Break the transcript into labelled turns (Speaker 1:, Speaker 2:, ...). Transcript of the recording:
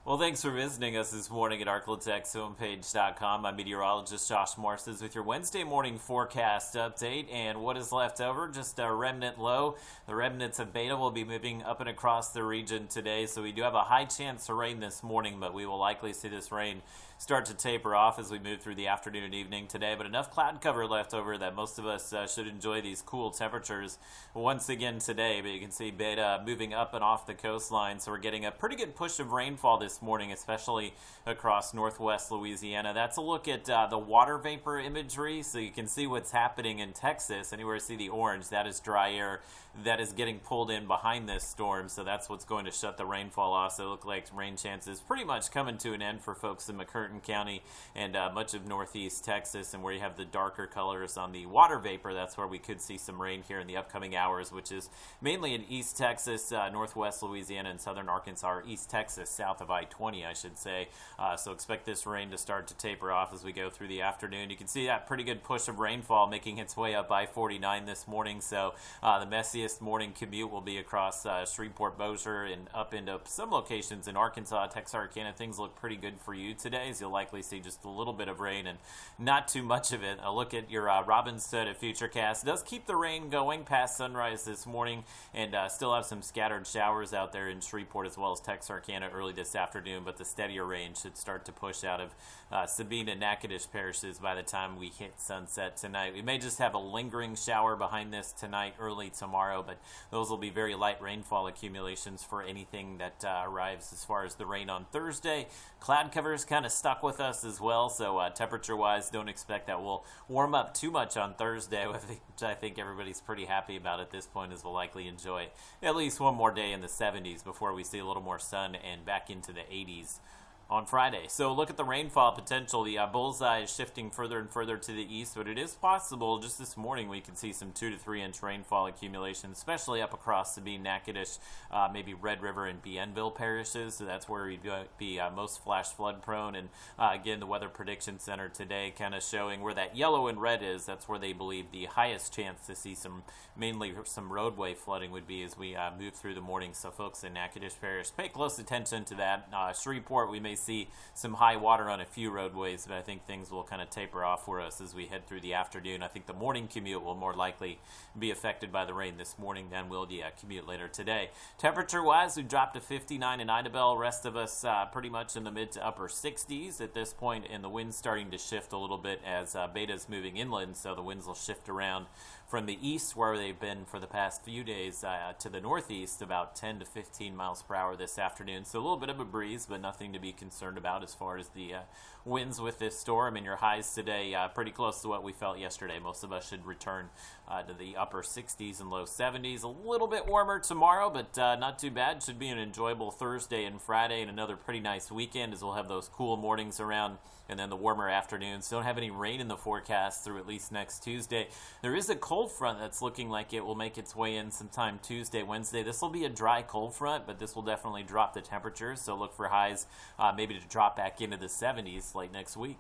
Speaker 1: Well, thanks for visiting us this morning at ArklateXhomepage.com. I'm meteorologist Josh Morses with your Wednesday morning forecast update. And what is left over? Just a remnant low. The remnants of Beta will be moving up and across the region today. So we do have a high chance of rain this morning, but we will likely see this rain start to taper off as we move through the afternoon and evening today. But enough cloud cover left over that most of us should enjoy these cool temperatures once again today. But you can see Beta moving up and off the coastline. So we're getting a pretty good push of rainfall this morning, especially across northwest Louisiana. That's a look at the water vapor imagery, so you can see what's happening in Texas. Anywhere you see the orange, that is dry air that is getting pulled in behind this storm, so that's what's going to shut the rainfall off. So it looks like rain chances pretty much coming to an end for folks in McCurtain County and much of northeast Texas, and where you have the darker colors on the water vapor, that's where we could see some rain here in the upcoming hours, which is mainly in East Texas, northwest Louisiana, and southern Arkansas, or East Texas, south of I-20, I should say. So expect this rain to start to taper off as we go through the afternoon. You can see that pretty good push of rainfall making its way up I-49 this morning. So the messiest morning commute will be across Shreveport, Bossier, and up into some locations in Arkansas, Texarkana. Things look pretty good for you today, as you'll likely see just a little bit of rain and not too much of it. A look at your Robinson at FUTURECAST. It does keep the rain going past sunrise this morning, and still have some scattered showers out there in Shreveport as well as Texarkana early this afternoon, but the steadier rain should start to push out of Sabine and Natchitoches parishes by the time we hit sunset tonight. We may just have a lingering shower behind this tonight, early tomorrow, but those will be very light rainfall accumulations for anything that arrives as far as the rain on Thursday. Cloud cover is kind of stuck with us as well, so temperature-wise, don't expect that we'll warm up too much on Thursday, which I think everybody's pretty happy about at this point, as we'll likely enjoy at least one more day in the 70s before we see a little more sun and back into the 80s on Friday. So look at the rainfall potential. The bullseye is shifting further and further to the east, but it is possible just this morning we can see some 2 to 3 inch rainfall accumulation, especially up across Sabine, Natchitoches, maybe Red River and Bienville parishes. So that's where we'd be most flash flood prone. And again, the Weather Prediction Center today kind of showing where that yellow and red is. That's where they believe the highest chance to see mainly some roadway flooding would be as we move through the morning. So folks in Natchitoches Parish, pay close attention to that. Shreveport, we may see some high water on a few roadways, but I think things will kind of taper off for us as we head through the afternoon. I think the morning commute will more likely be affected by the rain this morning than will the commute later today. Temperature-wise, we dropped to 59 in Idabel. Rest of us pretty much in the mid to upper 60s at this point, and the wind's starting to shift a little bit as Beta's moving inland, so the winds will shift around from the east, where they've been for the past few days, to the northeast, about 10 to 15 miles per hour this afternoon. So a little bit of a breeze, but nothing to be concerned about as far as the winds with this storm. And your highs today pretty close to what we felt yesterday. Most of us should return to the upper 60s and low 70s. A little bit warmer tomorrow, but not too bad. Should be an enjoyable Thursday and Friday, and another pretty nice weekend, as we'll have those cool mornings around and then the warmer afternoons. Don't have any rain in the forecast through at least next Tuesday. There is a cold front that's looking like it will make its way in sometime Tuesday, Wednesday. This will be a dry cold front, but this will definitely drop the temperatures, so look for highs maybe to drop back into the 70s late next week.